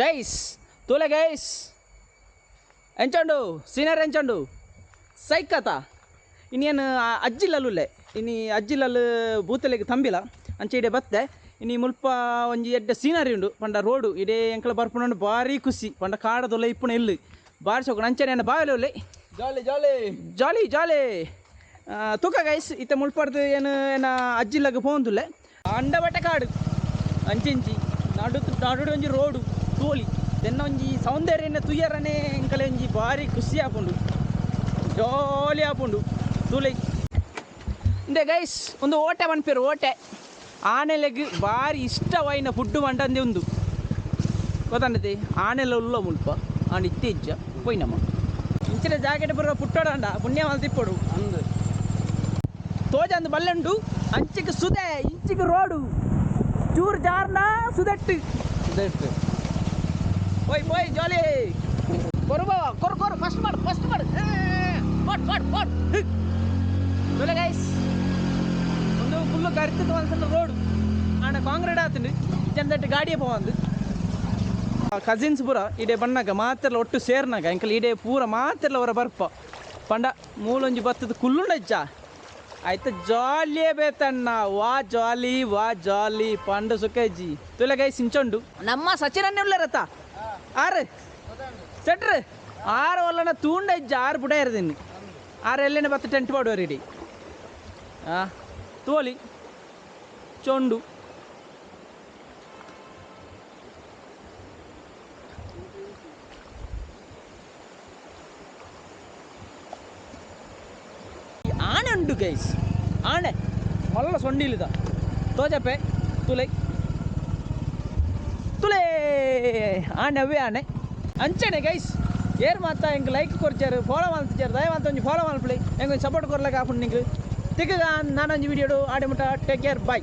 Guys ತೋಲೆ guys ಎಂಚಂಡು senior ಎಂಚಂಡು ಸೈಕತ ಇನ್ನೇನು ಅಜ್ಜಿಲಲ್ಲುಲ್ಲೆ ಇನ್ನು ಅಜ್ಜಿಲಲ್ಲು ಬೂತಲೆಗೆ ತಂಬಿಲ ಅಂಚೆ ಇಡೆ ಬತ್ತೆ ಇನ್ನು ಮುಲ್ಪ ಒಂಜಿ ಎಡ್ಡೆ ಸೀನರಿ ಉಂಡು ಪಂಡ ರೋಡು ಇಡೇ ಎಂಕಲ ಬರ್ಪುಂಡು ಭಾರಿ ಖುಷಿ ಪಂಡ ಕಾಡದೊಲ್ಲೆ ಇಪ್ಪುಣ ಎಲ್ಲಿ ಬಾರಿ ಸೋಕು ಅಂಚನೆ ಅನ್ನ ಬಾವಿಲೆ ಒಲ್ಲೆ ಜಾಲಿ ಜಾಲಿ ಜಾಲಿ ಜಾಲಿ ತೂಕ ಗೈಸ್ ಇತ್ತ ಮುಳ್ಪಡ್ದು ಏನು ಏನ ಅಜ್ಜಿಲಾಗ ಪೋಂದುಲ್ಲೆ ಅಂಡಬಟ್ಟೆ ಕಾಡು ಅಂಚೆಂಚಿ ನಡು ಒಂಜಿ ರೋಡು ತೋಲಿ ದೆನ್ನ ಒಂಜಿ ಸೌಂದರ್ಯನ ತುಯ್ಯರನೇ ಎಂಕಲೆ ಒಂಜಿ ಭಾರಿ ಖುಷಿ ಆಪುಂಡು ಜಾಲಿ ಆಪುಂಡು ತೂಲೆ ಇಂದೆ ಗೈಸ್ ಒಂದು ಓಟೆ ಮನ್ಪೇರು ಓಟೆ ಆನೆಲೆಗ್ ಭಾರಿ ಇಷ್ಟವಾಯಿನ ಫುಡ್ಡು ಮಂಡಂದೆ ಉಂದು ಗೊತ್ತಂಡತಿ ಆನೆಲ್ಲ ಉಲ್ಲ ಮುಲ್ಪ ಆಂಡ ಇತ್ತೆಜ್ಜ ಪೋಯ್ನಮ್ಮ ಇಂಚಿನ ಜಾಕೆಟ್ ಬರುವ ಪುಟ್ಟೋಡಂಡ ಪುಣ್ಯ ಮಲ್ತಿಪ್ಪಡು ಅಂದು ತೋಜಂದು ಬಲ್ಲೆಂಡು ಅಂಚಿಗೆ ಸುದೆ ಇಂಚಿಗೆ ರೋಡು ಚೂರು ಜಾರ್ನ ಸುದೆಟ್ಟು ಪೋಯ್ ಜಾಲಿ ಕೊರ್ಬವ ಕೊರು ಫಸ್ಟ್ ಮಾಡು ಪೋಟ್ ಗೈಸ್ ಒಂದು ಫುಲ್ಲು ಕರಿತದ ಅನ್ಸಲ್ಲ ರೋಡು ಆಂಡ ಕಾಂಕ್ರೀಟ್ ಆತಂಡು ಇಚ್ಚಂದಟ್ಟು ಗಾಡಿಯೇ ಪೋವಂದು ಕಸಿನ್ಸ್ ಪೂರ ಇಡೆ ಬಣ್ಣಗ ಮಾತೆಲ್ಲ ಒಟ್ಟು ಸೇರ್ನಾಗ ಎಂಕಲ್ ಇಡೆ ಪೂರ ಮಾತೆಲ್ಲ ಅವರ ಬರ್ಪ ಪಂಡ ಮೂಲೊಂಜಿ ಬತ್ತದ ಕುಲ್ಲುಂಡಜ್ಜ ಆಯ್ತು ಜಾಲಿಯೇ ಬೇತಣ್ಣ ವಾ ಜಾಲಿ ಪಂಡ ಸುಖಜ್ಜಿ ತುಲೆಗೈ ಸಿಂಚೊಂಡು ನಮ್ಮ ಸಚಿನನ್ನೇ ಉಳ್ಳರತ್ತ ಆರು ಸೆಟ್ರ್ ಆರು ಒಲ್ಲನ ತೂಂಡಜ್ಜ ಆರು ಬುಡ ಇರದಿನ್ನು ಆರು ಎಲ್ಲೇನೆ ಬತ್ತ ಟೆಂಟ್ ಮಾಡುವರು ಇಡಿ ತೋಲಿ ಚೊಂಡು ಆನೆ ಉಂಟು ಗೈಸ್ ಆನೆ ಮಲ್ಲ ಸೊಂಡಿಲಿದ ತೋಜಪ್ಪೆ ತುಲೆ ಆನೆ ಅವೇ ಆನೆ ಅಂಚನೆ ಗೈಸ್ ಏರ್ ಮಾತಾ ಹೆಂಗೆ ಲೈಕ್ ಕೊರ್ಚಾರು ಫಾಲೋ ಮಾಡ್ತಿಚಾರು ದಯವಂತ ಒಂಜಿ ಫಾಲೋ ಮಾಡ್ಲಿ ಹೆಂಗೆ ಸಪೋರ್ಟ್ ಕೊರ್ಲಕ್ಕೆ ಆಪುಂಡು ನಿಂಗೆ ತಿಕ್ಕ ನಾನೊಂಜಿ ವಿಡಿಯೋಡು ಆಡಿ ಮುಟ್ಟ ಟೇಕ್ ಕೇರ್ ಬಾಯ್.